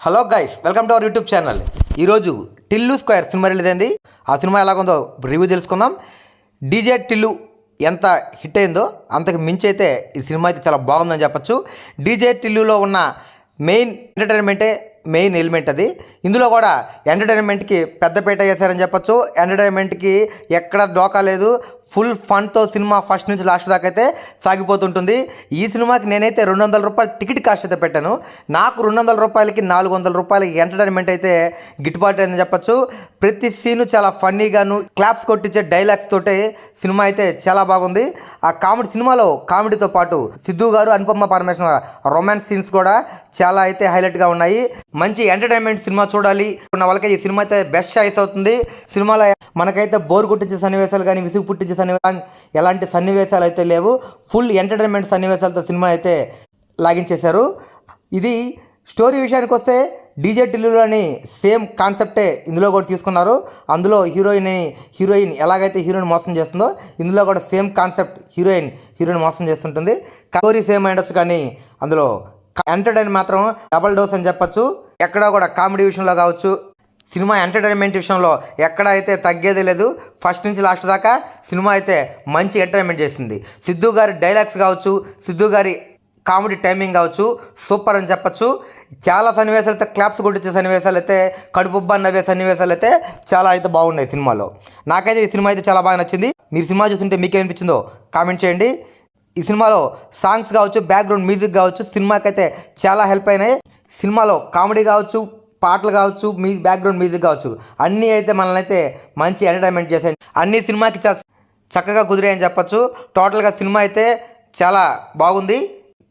Hello guys, welcome to our YouTube channel. ఈరోజు Tillu square cinema release అయింది. ఆ cinema ఎలాగుందో రివ్యూ తెలుసుకుందాం. డీజే టిల్లు ఎంత హిట్ అయిందో అంతకు మించి అయితే ఈ సినిమా అయితే చాలా బాగుందని చెప్పచ్చు. డీజే టిల్లులో ఉన్న మెయిన్ ఎంటర్టైన్మెంటే మెయిన్ ఎలిమెంట్ అది. ఇందులో కూడా ఎంటర్టైన్మెంట్కి పెద్దపీట వేశారని చెప్పచ్చు. ఎంటర్టైన్మెంట్కి ఎక్కడ డోకా లేదు. ఫుల్ ఫన్తో సినిమా ఫస్ట్ నుంచి లాస్ట్ దాకా అయితే సాగిపోతుంటుంది. ఈ సినిమాకి నేనైతే ₹200 టికెట్ కాస్ట్ అయితే పెట్టాను. నాకు ₹200కి ₹400 ఎంటర్టైన్మెంట్ అయితే గిట్టుబాటు అయిందని చెప్పచ్చు. ప్రతి సీను చాలా ఫన్నీగాను క్లాప్స్ కొట్టించే డైలాగ్స్ తోటే సినిమా అయితే చాలా బాగుంది. ఆ సినిమాలో కామెడీతో పాటు సిద్ధు గారు, అనుపమ పరమేశ్వర రొమాన్స్ సీన్స్ కూడా చాలా అయితే హైలైట్గా ఉన్నాయి. మంచి ఎంటర్టైన్మెంట్ సినిమా చూడాలి ఉన్న వాళ్ళకి ఈ సినిమా అయితే బెస్ట్ చాయిస్ అవుతుంది. సినిమాలో మనకైతే బోర్ కొట్టించే సన్నివేశాలు కానీ, విసుగు పుట్టించే సన్నివేశాలు, ఎలాంటి సన్నివేశాలు అయితే లేవు. ఫుల్ ఎంటర్టైన్మెంట్ సన్నివేశాలతో సినిమా అయితే లాగించేశారు. ఇది స్టోరీ విషయానికి వస్తే డీజే టిల్లులోని సేమ్ కాన్సెప్టే ఇందులో కూడా తీసుకున్నారు. అందులో హీరోయిన్ ఎలాగైతే హీరోయిన్ మోసం చేస్తుందో ఇందులో కూడా సేమ్ కాన్సెప్ట్ హీరోయిన్ మోసం చేస్తుంటుంది. స్టోరీ సేమ్ అయ్యొచ్చు కానీ అందులో ఎంటర్టైన్ మాత్రం డబల్ డోస్ అని చెప్పచ్చు. ఎక్కడ కూడా కామెడీ విషయంలో కావచ్చు, సినిమా ఎంటర్టైన్మెంట్ విషయంలో ఎక్కడ అయితే తగ్గేది లేదు. ఫస్ట్ నుంచి లాస్ట్ దాకా సినిమా అయితే మంచి ఎంటర్టైన్మెంట్ చేసింది. సిద్ధు గారి డైలాగ్స్ కావచ్చు, సిద్ధు గారి కామెడీ టైమింగ్ కావచ్చు, సూపర్ అని చెప్పచ్చు. చాలా సన్నివేశాలు అయితే క్లాప్స్ కొట్టించే సన్నివేశాలు అయితే, కడుపుబ్బా నవ్వే సన్నివేశాలు అయితే చాలా అయితే బాగున్నాయి సినిమాలో. నాకైతే ఈ సినిమా అయితే చాలా బాగా నచ్చింది. మీరు సినిమా చూస్తుంటే మీకేమనిపించిందో కామెంట్ చేయండి. ఈ సినిమాలో సాంగ్స్ కావచ్చు, బ్యాక్గ్రౌండ్ మ్యూజిక్ కావచ్చు, సినిమాకైతే చాలా హెల్ప్ అయినాయి. సినిమాలో కామెడీ కావచ్చు, పాటలు కావచ్చు, బ్యాక్గ్రౌండ్ మ్యూజిక్ కావచ్చు, అన్నీ అయితే మనల్ని అయితే మంచి ఎంటర్టైన్మెంట్ చేసాయి. అన్ని సినిమాకి చక్కగా కుదిరాయని చెప్పచ్చు. టోటల్గా సినిమా అయితే చాలా బాగుంది.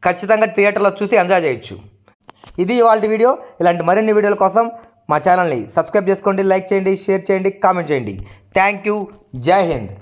ఖచ్చితంగా థియేటర్లో చూసి ఎంజాయ్ చేయొచ్చు. ఇది ఇవాళ వీడియో. ఇలాంటి మరిన్ని వీడియోల కోసం మా ఛానల్ని సబ్స్క్రైబ్ చేసుకోండి, లైక్ చేయండి, షేర్ చేయండి, కామెంట్ చేయండి. Thank you. జై హింద్.